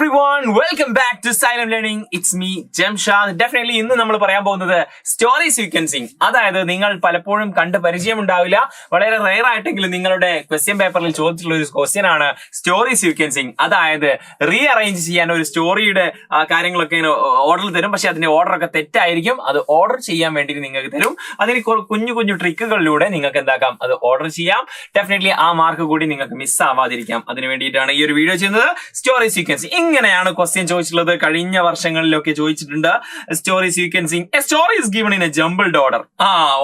everyone, welcome back to Silent Learning. It's me, Jamshad. Definitely ഇന്ന് നമ്മൾ പറയാൻ പോകുന്നത് സ്റ്റോറി സീക്വൻസിങ്. അതായത് നിങ്ങൾ പലപ്പോഴും കണ്ട് പരിചയമുണ്ടാവില്ല, വളരെ റെയർ ആയിട്ടെങ്കിലും നിങ്ങളുടെ ക്വസ്റ്റ്യൻ പേപ്പറിൽ ചോദിച്ചിട്ടുള്ള ഒരു ക്വസ്റ്റ്യൻ ആണ് സ്റ്റോറി സീക്വൻസിങ്. അതായത് റീ അറേഞ്ച് ചെയ്യാൻ ഒരു സ്റ്റോറിയുടെ കാര്യങ്ങളൊക്കെ ഓർഡറിൽ തരും, പക്ഷെ അതിന്റെ ഓർഡർ ഒക്കെ തെറ്റായിരിക്കും. അത് ഓർഡർ ചെയ്യാൻ വേണ്ടി നിങ്ങൾക്ക് തരും. അതിന് കുഞ്ഞു കുഞ്ഞു ട്രിക്കുകളിലൂടെ നിങ്ങൾക്ക് എന്താക്കാം, അത് ഓർഡർ ചെയ്യാം. ഡെഫിനറ്റ്ലി ആ മാർക്ക് കൂടി നിങ്ങൾക്ക് മിസ് ആവാതിരിക്കാം. അതിന് വേണ്ടിയിട്ടാണ് ഈ ഒരു വീഡിയോ ചെയ്യുന്നത്. സ്റ്റോറി സീക്വൻസിങ് ഇങ്ങനെയാണ് ക്വസ്റ്റ്യൻ ചോദിച്ചിട്ടുള്ളത്. കഴിഞ്ഞ വർഷങ്ങളിലൊക്കെ ചോദിച്ചിട്ടുണ്ട് story sequencing. A story is given in A jumbled order.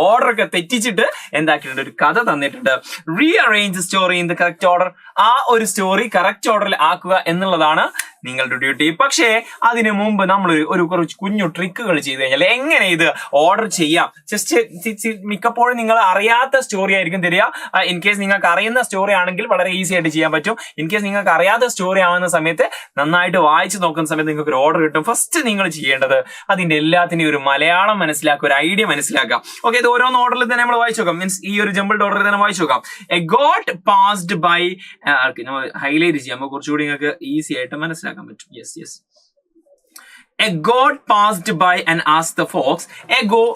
Order ഒക്കെ തെറ്റിച്ചിട്ട് എന്താക്കിയിട്ടുണ്ട്, ഒരു കഥ തന്നിട്ടുണ്ട്. Re arrange story in the correct order. ആ ഒരു സ്റ്റോറി കറക്റ്റ് ഓർഡറിൽ ആക്കുക എന്നുള്ളതാണ് നിങ്ങളുടെ ഡ്യൂട്ടി. പക്ഷേ അതിനു മുമ്പ് നമ്മൾ കുറച്ച് കുഞ്ഞു ട്രിക്കുകൾ ചെയ്ത് കഴിഞ്ഞാൽ എങ്ങനെ ഇത് ഓർഡർ ചെയ്യാം. ജസ്റ്റ് മിക്കപ്പോഴും നിങ്ങൾ അറിയാത്ത സ്റ്റോറി ആയിരിക്കും തരിക. ഇൻ കേസ് നിങ്ങൾക്ക് അറിയുന്ന സ്റ്റോറി ആണെങ്കിൽ വളരെ ഈസി ആയിട്ട് ചെയ്യാൻ പറ്റും. ഇൻ കേസ് നിങ്ങൾക്ക് അറിയാത്ത സ്റ്റോറി ആവുന്ന സമയത്ത് നന്നായിട്ട് വായിച്ചു നോക്കുന്ന സമയത്ത് നിങ്ങൾക്ക് ഒരു ഓർഡർ കിട്ടും. ഫസ്റ്റ് നിങ്ങൾ ചെയ്യേണ്ടത് അതിന്റെ എല്ലാത്തിനെയും ഒരു മലയാളം മനസ്സിലാക്കുക, ഒരു ഐഡിയ മനസ്സിലാക്കാം. ഓക്കെ, ഇത് ഓരോന്ന് ഓർഡറിൽ തന്നെ നമ്മൾ വായിച്ചു നോക്കാം. മീൻസ് ഈ ഒരു ജംബിൾഡ് ഓർഡറിൽ തന്നെ വായിച്ചു നോക്കാം. എ ഗോട്ട് പാസ്ഡ് ബൈ, നമ്മൾ ഹൈലൈറ്റ് ചെയ്യാം, നമുക്ക് കുറച്ചുകൂടി നിങ്ങൾക്ക് ഈസി ആയിട്ട് മനസ്സിലാക്കാൻ പറ്റും. Yes. A goat passed by and asked the fox.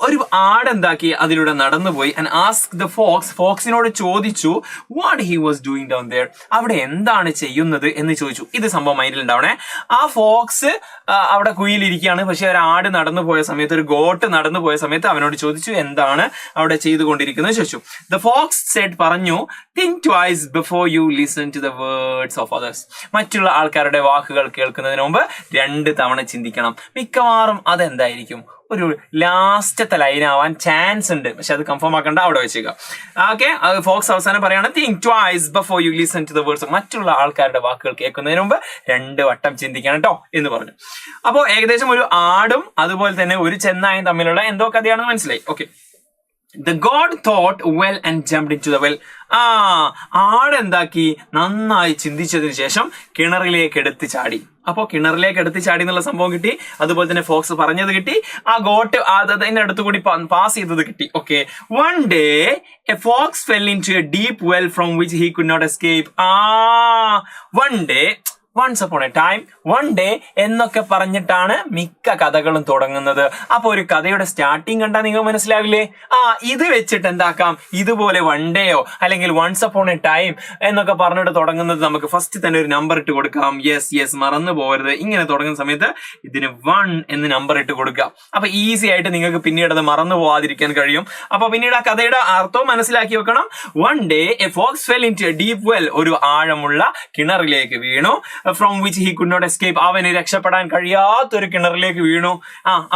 ഒരു ആട് എന്താക്കി അതിലൂടെ നടന്നുപോയി. and asked the fox, ഫോക്സിനോട് ചോദിച്ചു what he was doing down there. അവിടെ എന്താണ് ചെയ്യുന്നത് എന്ന് ചോദിച്ചു. ഇത് സംഭവം മൈൻഡിൽ ഉണ്ടാവണേ. ആ ഫോക്സ് അവിടെ കുയിലിരിക്കുകയാണ്, പക്ഷെ ഒരു ആട് നടന്നു പോയ സമയത്ത്, ഒരു ഗോട്ട് നടന്നു പോയ സമയത്ത് അവനോട് ചോദിച്ചു എന്താണ് അവിടെ ചെയ്തുകൊണ്ടിരിക്കുന്നത് ചോദിച്ചു. the fox said, പറഞ്ഞു, think twice before you listen to the words of others. മറ്റുള്ള ആൾക്കാരുടെ വാക്കുകൾ കേൾക്കുന്നതിന് മുമ്പ് 2 തവണ ചിന്തിക്കണം. മിക്കവാറും അതെന്തായിരിക്കും, ഒരു ലാസ്റ്റത്തെ ലൈൻ ആവാൻ ചാൻസ് ഉണ്ട്, പക്ഷെ അത് കൺഫേം ആക്കണ്ട, അവിടെ വെച്ചേക്കാം. ഓക്കെ, ഫോക്സ് അവസാനം പറയാണ് think twice before you listen to the words. മറ്റുള്ള ആൾക്കാരുടെ വാക്കുകൾ കേൾക്കുന്നതിന് മുമ്പ് 2 വട്ടം ചിന്തിക്കണം കേട്ടോ എന്ന് പറഞ്ഞു. അപ്പോൾ ഏകദേശം ഒരു ആടും അതുപോലെ തന്നെ ഒരു ചെന്നായും തമ്മിലുള്ള എന്തോ കഥയാണെന്ന് മനസ്സിലായി. Okay, the god thought well and jumped into the well. ആട് എന്താക്കി, നന്നായി ചിന്തിച്ചതിന് ശേഷം കിണറിലേക്ക് എടുത്ത് ചാടി. അപ്പോ കിണറിലേക്ക് എടുത്ത് ചാടി എന്നുള്ള സംഭവം കിട്ടി. അതുപോലെ തന്നെ ഫോക്സ് പറഞ്ഞത് കിട്ടി. ആ ഗോട്ട് അതിന്റെ അടുത്ത് കൂടി പാസ് ചെയ്തത് കിട്ടി. Okay, one day a fox fell into a deep well from which he could not escape. one day, once upon a time, one day എന്നൊക്കെ പറഞ്ഞിട്ടാണ് മിക്ക കഥകളും തുടങ്ങുന്നത്. അപ്പൊ ഒരു കഥയുടെ സ്റ്റാർട്ടിങ് കണ്ടാൽ നിങ്ങൾ മനസ്സിലാവില്ലേ, ഇത് വെച്ചിട്ട് എന്താക്കാം, ഇതുപോലെ വൺ ഡേയോ അല്ലെങ്കിൽ വൺസ് അപ്പോൺ എ ടൈം എന്നൊക്കെ പറഞ്ഞിട്ട് തുടങ്ങുന്നത് നമുക്ക് ഫസ്റ്റ് തന്നെ ഒരു നമ്പർ ഇട്ട് കൊടുക്കാം. യെസ്, മറന്നു പോകരുത്. ഇങ്ങനെ തുടങ്ങുന്ന സമയത്ത് ഇതിന് 1 എന്ന് നമ്പർ ഇട്ട് കൊടുക്കാം. അപ്പൊ ഈസി ആയിട്ട് നിങ്ങൾക്ക് പിന്നീട് അത് മറന്നു പോവാതിരിക്കാൻ കഴിയും. അപ്പൊ പിന്നീട് ആ കഥയുടെ അർത്ഥവും മനസ്സിലാക്കി വെക്കണം. one day a fox fell into a deep well. ഒരു ആഴമുള്ള കിണറിലേക്ക് വീണു. from which he could not escape. അവന് രക്ഷപ്പെടാൻ കഴിയാത്തൊരു കിണറിലേക്ക് വീണു.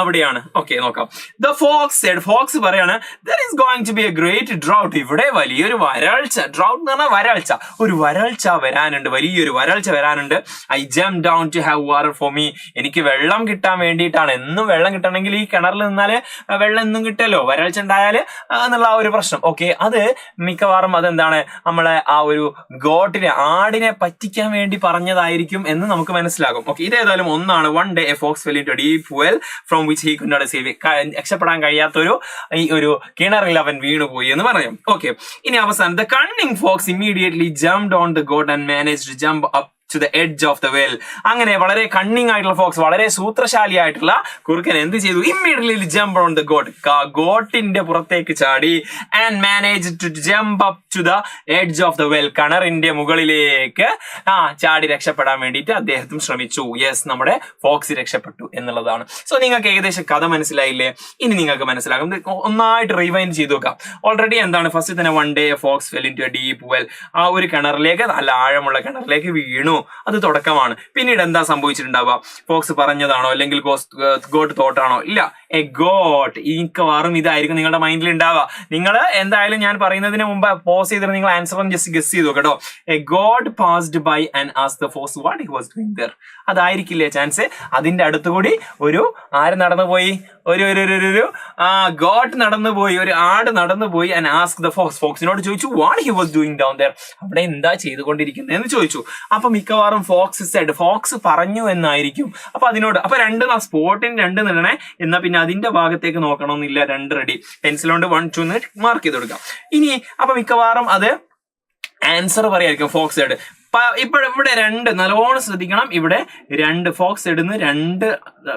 അവിടെയാണ്. ഓക്കെ, നോക്കാം. the fox said, ഫോക്സ് പറയാണ്, there is going to be a great drought. ഇവിടെ വലിയൊരു വരൾച്ച, ഡ്രൗട്ട് എന്ന് പറഞ്ഞാൽ വരൾച്ച, ഒരു വരൾച്ച വരാനുണ്ട്, വലിയൊരു വരൾച്ച വരാനുണ്ട്. I jumped down to have water for me. എനിക്ക് വെള്ളം കിട്ടാൻ വേണ്ടിയിട്ടാണ്. എന്നും വെള്ളം കിട്ടണമെങ്കിൽ ഈ കിണറിൽ നിന്നാല് വെള്ളം എന്നും കിട്ടല്ലോ, വരൾച്ച ഉണ്ടായാല് എന്നുള്ള ആ ഒരു പ്രശ്നം. ഓക്കെ, അത് മിക്കവാറും അതെന്താണ്, നമ്മളെ ആ ഒരു ഗോട്ടിനെ, ആടിനെ പറ്റിക്കാൻ വേണ്ടി പറഞ്ഞതായിരിക്കും എന്ന് നമുക്ക് മനസ്സിലാകും. ഓക്കെ, ഇതേതായാലും ഒന്നാണ്. one day a fox fell into a deep well from which he could not escape. രക്ഷപ്പെടാൻ കഴിയാത്തൊരു ഈ ഒരു കിണറിൽ അവൻ വീണുപോയി എന്ന് പറയും. ഓക്കെ, ഇനി അവസാനം the cunning fox immediately jumped on the goat and managed to jump up to the edge of the well. അങ്ങനെ വളരെ കണ്ണിങ് ആയിട്ടുള്ള ഫോക്സ്, വളരെ സൂത്രശാലി ആയിട്ടുള്ള കുറുക്കൻ എന്ത് ചെയ്തു, immediately jump on the goat. ഗോട്ടിന്റെ പുറത്തേക്ക് ചാടി. and managed to jump up to the edge of the well. കിണറിന്റെ മുകളിലേക്ക് ചാടി രക്ഷപ്പെടാൻ വേണ്ടിയിട്ട് അദ്ദേഹത്തും ശ്രമിച്ചു. യെസ്, നമ്മുടെ ഫോക്സ് രക്ഷപ്പെട്ടു എന്നുള്ളതാണ്. സോ നിങ്ങൾക്ക് ഏകദേശം കഥ മനസ്സിലായില്ലേ? ഇനി നിങ്ങൾക്ക് മനസ്സിലാകും. ഒന്നായിട്ട് റിവൈൻഡ് ചെയ്ത് നോക്കാം. ഓൾറെഡി എന്താണ്, ഫസ്റ്റ് തന്നെ one day a fox fell into a deep well. ആ ഒരു കിണറിലേക്ക്, നല്ല ആഴമുള്ള കിണറിലേക്ക് വീണു. അത് തുടക്കമാണ്. പിന്നീട് എന്താ സംഭവിച്ചിട്ടുണ്ടാവുക, ഫോക്സ് പറഞ്ഞതാണോ അല്ലെങ്കിൽ ഗോട്ട് തോട്ടാണോ? ഇല്ല, എ ഗോട്ട്. മിക്കവാറും ഇതായിരിക്കും നിങ്ങളുടെ മൈൻഡിൽ ഉണ്ടാവുക. നിങ്ങൾ എന്തായാലും ഞാൻ പറയുന്നതിന് മുമ്പ് പോസ് ചെയ്തിട്ട് നിങ്ങൾ ആൻസർ ജസ്റ്റ് ഗസ് ചെയ്തു കേട്ടോ. A goat passed by and asked the fox what he was doing there. അതായിരിക്കില്ലേ ചാൻസ്. അതിന്റെ അടുത്തുകൂടി ഒരു ആര് നടന്നുപോയി, ഒരു ഗോട്ട് നടന്നുപോയി, ഒരു ആട് നടന്നുപോയി. ആൻഡ് ആസ്ക്ഡ് ദ ഫോക്സ്, ഫോക്സിനോട് ചോദിച്ചു what he was doing down there. അവിടെ എന്താ ചെയ്തുകൊണ്ടിരിക്കുന്നത് എന്ന് ചോദിച്ചു. അപ്പൊ മിക്കവാറും ഫോക്സ് സെഡ്, ഫോക്സ് പറഞ്ഞു എന്നായിരിക്കും. അപ്പൊ അതിനോട് സ്പോട്ടിന് 2 നിടണേ, എന്നാ പിന്നെ അതിന്റെ ഭാഗത്തേക്ക് നോക്കണമെന്നില്ല. 2 റെഡി, പെൻസിൽ കൊണ്ട് 1 2 മാർക്ക് ചെയ്ത് കൊടുക്കാം. ഇനി അപ്പൊ മിക്കവാറും അത് ആൻസർ പറയായിരിക്കും. ഫോക്സ് സെഡ് ഇവിടെ രണ്ട് നല്ലോണം ശ്രദ്ധിക്കണം. ഇവിടെ രണ്ട് ഫോക്സ് ഹെഡ് രണ്ട്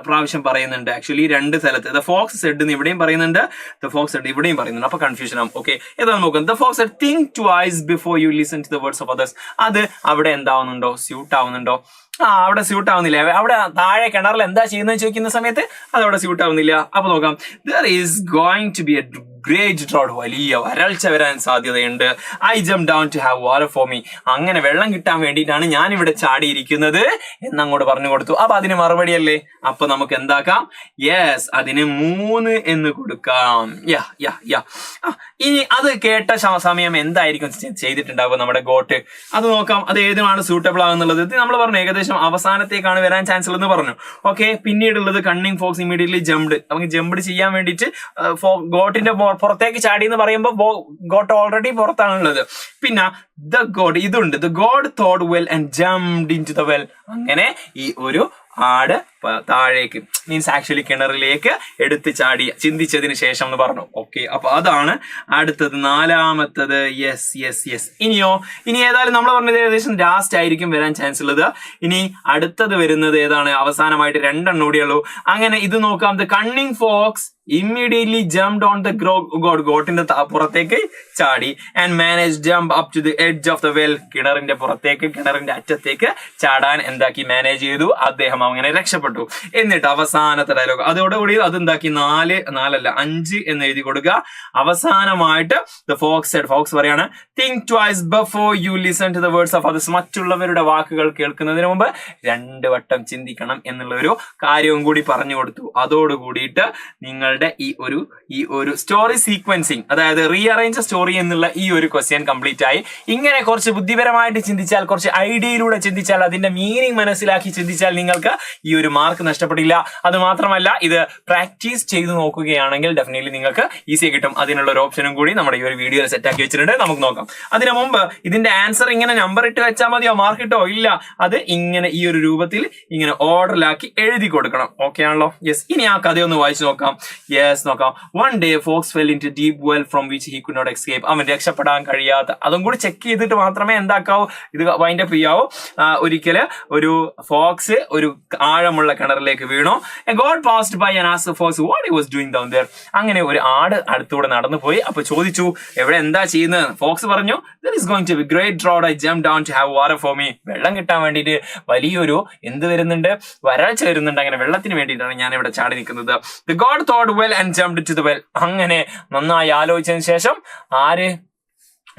പ്രാവശ്യം പറയുന്നുണ്ട്. ആക്ച്വലി രണ്ട് സ്ഥലത്ത് ദ ഫോക്സ് ഹെഡ് ഇവിടെയും പറയുന്നുണ്ട്, ദ ഫോക്സ് ഹെഡ് ഇവിടെയും പറയുന്നുണ്ട്. അപ്പൊ കൺഫ്യൂഷൻ ആവും. ഓക്കെ, ഏതാണ് നോക്കാം. The fox head think twice before you listen to the words of others. അത് അവിടെ എന്താവുന്നുണ്ടോ, സ്യൂട്ട് ആവുന്നുണ്ടോ? അവിടെ സ്യൂട്ട് ആവുന്നില്ല. അവിടെ താഴെ കിണറിൽ എന്താ ചെയ്യുന്നത് ചോദിക്കുന്ന സമയത്ത് അതവിടെ സ്യൂട്ട് ആവുന്നില്ല. അപ്പൊ നോക്കാം. There is going to be a great drought, വലിയ വരൾച്ച വരാൻ സാധ്യതയുണ്ട്. I jump down to have water for me. അങ്ങനെ വെള്ളം കിട്ടാൻ വേണ്ടിയിട്ടാണ് ഞാൻ ഇവിടെ ചാടിയിരിക്കുന്നത് എന്നങ്ങോട്ട് പറഞ്ഞു കൊടുത്തു. അപ്പൊ അതിന് മറുപടി അല്ലേ. അപ്പൊ നമുക്ക് എന്താക്കാം, യെസ്, അതിന് 3 എന്ന് കൊടുക്കാം. ഇനി അത് കേട്ട സമയം എന്തായിരിക്കും ചെയ്തിട്ടുണ്ടാവുക നമ്മുടെ ഗോട്ട്? അത് നോക്കാം. അത് ഏതിനാണ് സൂട്ടബിൾ ആകുന്നുള്ളത്. ഇത് നമ്മൾ പറഞ്ഞു ഏകദേശം അവസാനത്തേക്കാണ് വരാൻ ചാൻസ് ഉള്ളതെന്ന് പറഞ്ഞു. ഓക്കെ, പിന്നീടുള്ളത് കണ്ണിങ് ഫോക്സ് ഇമ്മീഡിയറ്റ്ലി ജംപ്ഡ്. നമുക്ക് ജംപ്ഡ് ചെയ്യാൻ വേണ്ടിയിട്ട് ഗോട്ടിന്റെ പുറത്തേക്ക് ചാടി എന്ന് പറയുമ്പോൾ ഗോട്ട് ഓൾറെഡി പുറത്താണുള്ളത്. പിന്നെ ദ ഗോഡ് ഇതുണ്ട്. The goat thought well and jumped into the well. അങ്ങനെ ഈ ഒരു ആട് താഴേക്ക് മീൻസ് ആക്ച്വലി കിണറിലേക്ക് എടുത്ത് ചാടി ചിന്തിച്ചതിന് ശേഷം എന്ന് പറഞ്ഞു. ഓക്കെ, അപ്പൊ അതാണ് അടുത്തത്, 4ാമത്തത്. യെസ്. ഇനി ഏതായാലും നമ്മൾ പറഞ്ഞത് ഏകദേശം ലാസ്റ്റ് ആയിരിക്കും വരാൻ ചാൻസ് ഉള്ളത്. ഇനി അടുത്തത് വരുന്നത് ഏതാണ്? അവസാനമായിട്ട് 2 എണ്ണം കൂടിയുള്ളൂ. അങ്ങനെ ഇത് നോക്കാം. The cunning fox immediately jumped on the ഗോട്ടിന്റെ പുറത്തേക്ക് ചാടി and managed jump up to the edge of the well. കിണറിന്റെ പുറത്തേക്ക്, കിണറിന്റെ അറ്റത്തേക്ക് ചാടാൻ എന്താക്കി, മാനേജ് ചെയ്തു. അദ്ദേഹം അങ്ങനെ രക്ഷപ്പെട്ടു. എന്നിട്ട് അവസാനത്തെ ഡയലോഗ് അതോടുകൂടി അതെന്താക്കി 5 എന്ന് എഴുതി കൊടുക്കുക. അവസാനമായിട്ട് the fox said, ഫോക്സ് പറയാണ്, think twice before you listen to the words of others. മറ്റുള്ളവരുടെ വാക്കുകൾ കേൾക്കുന്നതിന് മുമ്പ് 2 വട്ടം ചിന്തിക്കണം എന്നുള്ള ഒരു കാര്യവും കൂടി പറഞ്ഞു കൊടുത്തു. അതോടുകൂടിയിട്ട് നിങ്ങൾ ഈ ഒരു സ്റ്റോറി സീക്വൻസിങ്, അതായത് റീഅറേഞ്ച് സ്റ്റോറി എന്നുള്ള ഈ ഒരു ക്വസ്റ്റ്യൻ കംപ്ലീറ്റ് ആയി. ഇങ്ങനെ കുറച്ച് ബുദ്ധിപരമായിട്ട് ചിന്തിച്ചാൽ, കുറച്ച് ഐഡിയയിലൂടെ ചിന്തിച്ചാൽ, അതിന്റെ മീനിങ് മനസ്സിലാക്കി ചിന്തിച്ചാൽ നിങ്ങൾക്ക് ഈ ഒരു മാർക്ക് നഷ്ടപ്പെടില്ല. അത് മാത്രമല്ല, ഇത് പ്രാക്ടീസ് ചെയ്ത് നോക്കുകയാണെങ്കിൽ ഡെഫിനറ്റ്ലി നിങ്ങൾക്ക് ഈസി കിട്ടും. അതിനുള്ള ഒരു ഓപ്ഷനും കൂടി നമ്മുടെ ഈ ഒരു വീഡിയോയിൽ സെറ്റ് ആക്കി വെച്ചിട്ടുണ്ട്. നമുക്ക് നോക്കാം. അതിനു മുമ്പ് ഇതിന്റെ ആൻസർ ഇങ്ങനെ നമ്പർ ഇട്ട് വെച്ചാൽ മതിയോ, മാർക്ക് ഇട്ടോ? ഇല്ല, അത് ഇങ്ങനെ ഈ ഒരു രൂപത്തിൽ ഇങ്ങനെ ഓർഡറിലാക്കി എഴുതി കൊടുക്കണം. ഓക്കെ ആണല്ലോ? യെസ്. ഇനി ആ കഥയൊന്ന് വായിച്ചു നോക്കാം. നോക്കാം. One day fox fell into deep well from which he could not escape. അവൻ രക്ഷപ്പെടാൻ കഴിയാത്ത, അതും കൂടി ചെക്ക് ചെയ്തിട്ട് മാത്രമേ എന്താക്കാവൂ, ഇത് വൈൻഡ് അപ്പ് ചെയ്യാവൂ. ഒരിക്കല് ഒരു ഫോക്സ് ഒരു ആഴമുള്ള കിണറിലേക്ക് വീണു. God passed by and asked the fox what he was doing down there. അങ്ങനെ ഒരു ആട് അടുത്തൂടെ നടന്നു പോയി. അപ്പൊ ചോദിച്ചു, എവിടെ എന്താ ചെയ്യുന്നത്? ഫോക്സ് പറഞ്ഞു, there is going to be great drought. I jumped down to have water for me. വെള്ളം കിട്ടാൻ വേണ്ടിയിട്ട് വലിയൊരു എന്ത് വരുന്നുണ്ട്, വരൾച്ച വരുന്നുണ്ട്. അങ്ങനെ വെള്ളത്തിന് വേണ്ടിയിട്ടാണ് ഞാൻ ഇവിടെ ചാടി നിൽക്കുന്നത്. The God thought well and jumped to the well. അങ്ങനെ നന്നായി ആലോചിച്ചതിന് ശേഷം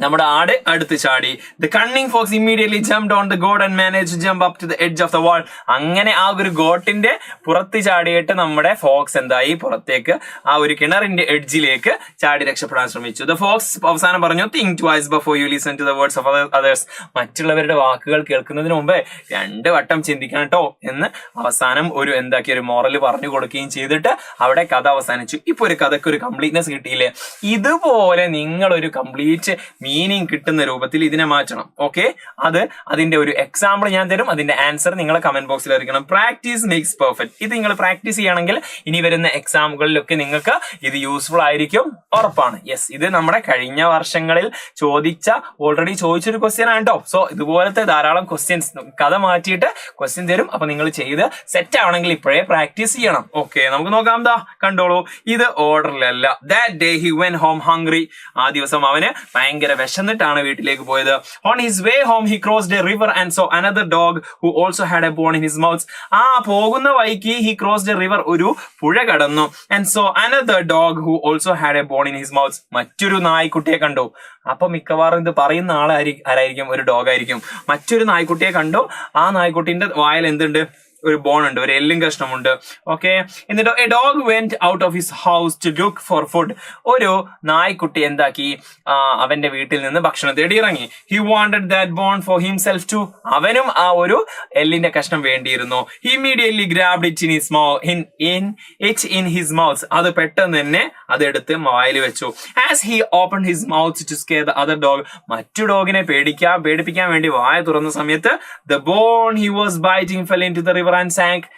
നമ്മുടെ ആട് അടുത്ത് ചാടി. The cunning fox immediately jumped on the goat and managed to jump up to the edge of the wall. അങ്ങനെ ആ ഒരു ഗോട്ടിന്റെ പുറത്ത് ചാടിയിട്ട് നമ്മുടെ ഫോക്സ് എന്തായി, പുറത്തേക്ക് ആ ഒരു കിണറിന്റെ എഡ്ജിലേക്ക് ചാടി രക്ഷപ്പെടാൻ ശ്രമിച്ചു. The fox അവസാനം പറഞ്ഞു, think twice before you listen to the words of others. മറ്റുള്ളവരുടെ വാക്കുകൾ കേൾക്കുന്നതിന് മുമ്പ് 2 വട്ടം ചിന്തിക്കണം കേട്ടോ എന്ന് അവസാനം ഒരു ഒരു മോറൽ പറഞ്ഞു കൊടുക്കുകയും ചെയ്തിട്ട് അവിടെ കഥ അവസാനിച്ചു. ഇപ്പൊ ഒരു കഥയ്ക്ക് ഒരു കംപ്ലീറ്റ്നെസ് കിട്ടിയില്ലേ? ഇതുപോലെ നിങ്ങൾ ഒരു കംപ്ലീറ്റ് മീനിങ് കിട്ടുന്ന രൂപത്തിൽ ഇതിനെ മാറ്റണം. ഓക്കെ, അതിന്റെ ഒരു എക്സാമ്പിൾ ഞാൻ തരും. അതിന്റെ ആൻസർ നിങ്ങളെ കമന്റ് ബോക്സിൽ അറിയിക്കണം. Practice makes perfect. ഇത് നിങ്ങൾ പ്രാക്ടീസ് ചെയ്യുകയാണെങ്കിൽ ഇനി വരുന്ന എക്സാമുകളിലൊക്കെ നിങ്ങൾക്ക് ഇത് യൂസ്ഫുൾ ആയിരിക്കും, ഉറപ്പാണ്. യെസ്, ഇത് നമ്മുടെ കഴിഞ്ഞ വർഷങ്ങളിൽ ഓൾറെഡി ചോദിച്ചൊരു ക്വസ്റ്റ്യൻ ആണ് കേട്ടോ. സോ ഇതുപോലത്തെ ധാരാളം ക്വസ്റ്റ്യൻസ് കഥ മാറ്റിയിട്ട് ക്വസ്റ്റ്യൻ തരും. അപ്പൊ നിങ്ങൾ ചെയ്ത് സെറ്റ് ആവണമെങ്കിൽ ഇപ്പോഴേ പ്രാക്ടീസ് ചെയ്യണം. ഓക്കെ, നമുക്ക് നോക്കാം. കണ്ടോളൂ, ഇത് ഓർഡറിലല്ല. That day he went home hungry. ആ ദിവസം അവന് ഭയങ്കര വിശന്നിട്ടാണ് വീട്ടിലേക്ക് പോയത്. On his way home he crossed a river and saw another dog who also had a bone in his mouth. പോകുന്ന വഴിക്ക് he crossed a river, ഒരു പുഴ കടന്നു. And saw another dog who also had a bone in his mouth. മറ്റൊരു നായ്ക്കുട്ടിയെ കണ്ടു. അപ്പൊ മിക്കവാറും ഇത് പറയുന്ന ആരായിരിക്കും? ഒരു ഡോഗ് ആയിരിക്കും. മറ്റൊരു നായ്ക്കുട്ടിയെ കണ്ടു. ആ നായ്ക്കുട്ടിന്റെ വായിൽ എന്തുണ്ട്? ഒരു ബോൺ ഉണ്ട്, ഒരു എല്ലും കഷ്ണമുണ്ട്. ഓക്കെ, എന്നിട്ട് a dog went out of his house to look for food. ഒരു നായ്ക്കുട്ടി എന്താക്കി? അവന്റെ വീട്ടിൽ നിന്ന് ഭക്ഷണം തേടി ഇറങ്ങി. He wanted that bone for himself too. അവനും ആ ഒരു എല്ലിന്റെ കഷ്ണം വേണ്ടിയിരുന്നു. He immediately grabbed it in his mouth. അത് പെട്ടെന്ന് തന്നെ അതെടുത്ത് വായിൽ വെച്ചു. As he open his mouth to scare the other dog. മറ്റു ഡോഗിനെ പേടിപ്പിക്കാൻ വേണ്ടി വായ തുറന്ന സമയത്ത് the bone he was biting fell into the river. River and sunk.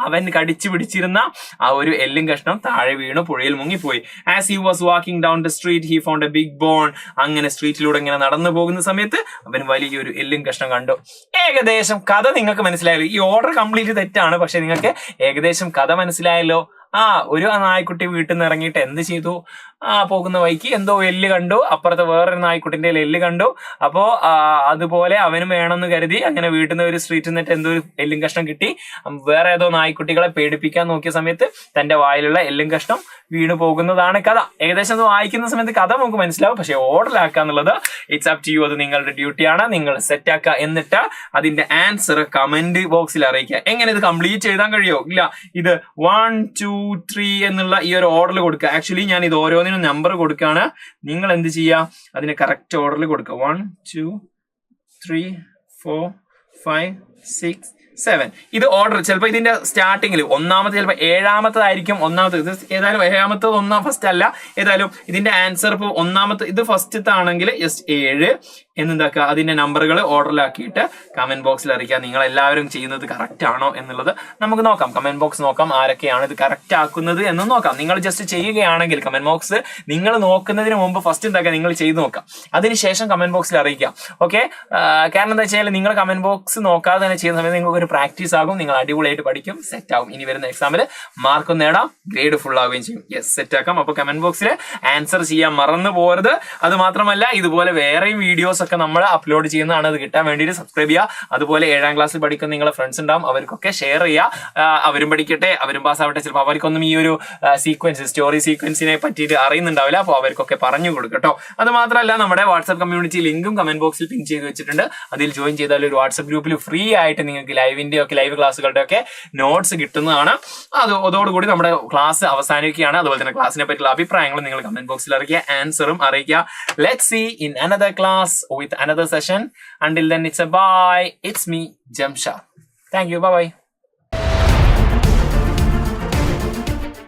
അവൻ കടിച്ചു പിടിച്ചിരുന്ന ആ ഒരു എല്ലും കഷ്ണം താഴെ വീണു പുഴയിൽ മുങ്ങിപ്പോയി. As he was walking down the street he found a big bone. അങ്ങനെ സ്ട്രീറ്റിലൂടെ ഇങ്ങനെ നടന്നു പോകുന്ന സമയത്ത് അവൻ വലിയൊരു എല്ലും കഷ്ണം കണ്ടു. ഏകദേശം കഥ നിങ്ങൾക്ക് മനസ്സിലായല്ലോ. ഈ ഓർഡർ കംപ്ലീറ്റ് തെറ്റാണ്, പക്ഷെ നിങ്ങൾക്ക് ഏകദേശം കഥ മനസ്സിലായല്ലോ. ഒരു നായ്ക്കുട്ടി വീട്ടിൽ നിന്ന് ഇറങ്ങിയിട്ട് എന്ത് ചെയ്തു? പോകുന്ന വഴിക്ക് എന്തോ എല്ല് കണ്ടു, അപ്പുറത്തെ വേറൊരു നായ്ക്കുട്ടിന്റെ എല്ല് കണ്ടു. അപ്പോ അതുപോലെ അവനും വേണമെന്ന് കരുതി അങ്ങനെ വീട്ടിൽ നിന്ന് ഒരു സ്ട്രീറ്റിൽ നിന്നിട്ട് എന്തോ ഒരു എല്ലും കഷ്ണം കിട്ടി. വേറെ ഏതോ നായ്ക്കുട്ടികളെ പേടിപ്പിക്കാൻ നോക്കിയ സമയത്ത് തന്റെ വായിലുള്ള എല്ലും കഷ്ണം വീണു പോകുന്നതാണ് കഥ. ഏകദേശം അത് വായിക്കുന്ന സമയത്ത് കഥ നമുക്ക് മനസ്സിലാവും, പക്ഷെ ഓർഡറിലാക്കുക എന്നുള്ളത് ഇറ്റ്സ് അപ് ടു യു. അത് നിങ്ങളുടെ ഡ്യൂട്ടിയാണ്. നിങ്ങൾ സെറ്റ് ആക്കുക, എന്നിട്ട് അതിന്റെ ആൻസർ കമന്റ് ബോക്സിൽ അറിയിക്കുക. എങ്ങനെ ഇത് കംപ്ലീറ്റ് എഴുതാൻ കഴിയോ? ഇല്ല, ഇത് 1 2 3 എന്നുള്ള ഈ ഒരു ഓർഡറിൽ കൊടുക്കുക. ആക്ച്വലി ഞാൻ ഇത് ഓരോന്നിനും നമ്പർ കൊടുക്കുകയാണ്. നിങ്ങൾ എന്ത് ചെയ്യുക? അതിന് കറക്റ്റ് ഓർഡറിൽ കൊടുക്കുക. 1 2 3 4 5 6 7. ഇത് ഓർഡർ ചിലപ്പോൾ ഇതിന്റെ സ്റ്റാർട്ടിങ്ങിൽ ഒന്നാമത്തെ ചിലപ്പോൾ ഏഴാമത്തതായിരിക്കും. ഇത് ഏതായാലും ഏഴാമത്തത് ഫസ്റ്റ് അല്ല. ഏതായാലും ഇതിന്റെ ആൻസർ ഇപ്പോൾ ഒന്നാമത്തെ ഇത് ഫസ്റ്റത്തെ ആണെങ്കിൽ ജസ്റ്റ് 7 എന്നെന്താക്കുക, അതിന്റെ നമ്പറുകൾ ഓർഡറിലാക്കിയിട്ട് കമന്റ് ബോക്സിൽ അറിയിക്കുക. നിങ്ങൾ എല്ലാവരും ചെയ്യുന്നത് കറക്റ്റ് ആണോ എന്നുള്ളത് നമുക്ക് നോക്കാം. കമന്റ് ബോക്സ് നോക്കാം, ആരൊക്കെയാണ് ഇത് കറക്റ്റ് ആക്കുന്നത് എന്ന് നോക്കാം. നിങ്ങൾ ജസ്റ്റ് ചെയ്യുകയാണെങ്കിൽ കമന്റ് ബോക്സ് നിങ്ങൾ നോക്കുന്നതിന് മുമ്പ് ഫസ്റ്റ് എന്താക്കുക, നിങ്ങൾ ചെയ്ത് നോക്കാം. അതിനുശേഷം കമന്റ് ബോക്സിൽ അറിയിക്കാം. ഓക്കെ, കാരണം എന്താ വെച്ചാൽ നിങ്ങൾ കമന്റ് ബോക്സ് നോക്കാതെ തന്നെ ചെയ്യുന്ന സമയത്ത് നിങ്ങൾക്ക് ഒരു പ്രാക്ടീസ് ആകും. നിങ്ങൾ അടിപൊളിയായിട്ട് പഠിക്കും, സെറ്റ് ആകും. ഇനി വരുന്ന എക്സാമിൽ മാർക്കും നേടാം, ഗ്രേഡ് ഫുൾ ആവുകയും ചെയ്യും. യെസ്, സെറ്റ് ആക്കാം. അപ്പൊ കമന്റ് ബോക്സിൽ ആൻസർ ചെയ്യാൻ മറന്നു പോകരുത്. അത് മാത്രമല്ല, ഇതുപോലെ വേറെയും വീഡിയോസ് ഒക്കെ നമ്മൾ അപ്ലോഡ് ചെയ്യുന്നതാണ്. അത് കിട്ടാൻ വേണ്ടിയിട്ട് സബ്സ്ക്രൈബ് ചെയ്യുക. അതുപോലെ 7ാം ക്ലാസ്സിൽ പഠിക്കുന്ന നിങ്ങളെ ഫ്രണ്ട്സ് ഉണ്ടാവും, അവർക്കൊക്കെ ഷെയർ ചെയ്യുക. അവരും പഠിക്കട്ടെ, അവരും പാസ്സാവട്ടെ. ചിലപ്പോൾ അവർക്കൊന്നും ഈ ഒരു സ്റ്റോറി സീക്വൻസിനെ പറ്റിയിട്ട് അറിയുന്നുണ്ടാവില്ല. അപ്പോൾ അവർക്കൊക്കെ പറഞ്ഞു കൊടുക്കട്ടോ. അത് മാത്രമല്ല, നമ്മുടെ വാട്സ്ആപ്പ് കമ്മ്യൂണിറ്റി ലിങ്കും കമന്റ് ബോക്സിൽ പിൻ ചെയ്ത് വെച്ചിട്ടുണ്ട്. അതിൽ ജോയിൻ ചെയ്താൽ ഒരു വാട്സ്ആപ്പ് ഗ്രൂപ്പിൽ ഫ്രീ ആയിട്ട് നിങ്ങൾക്ക് ലൈവ് ക്ലാസ്സുകളുടെ ഒക്കെ നോട്ട്സ് കിട്ടുന്നതാണ്. അതോടുകൂടി നമ്മുടെ ക്ലാസ് അവസാനിക്കുകയാണ്. അതുപോലെ തന്നെ ക്ലാസ്സിനെ പറ്റിയുള്ള അഭിപ്രായങ്ങളും നിങ്ങൾ കമന്റ് ബോക്സിൽ അറിയിക്കുക, ആൻസറും അറിയിക്കുക. Let's see in another class with another session. Until then, it's a bye. It's me, Jamshad. Thank you. Bye bye.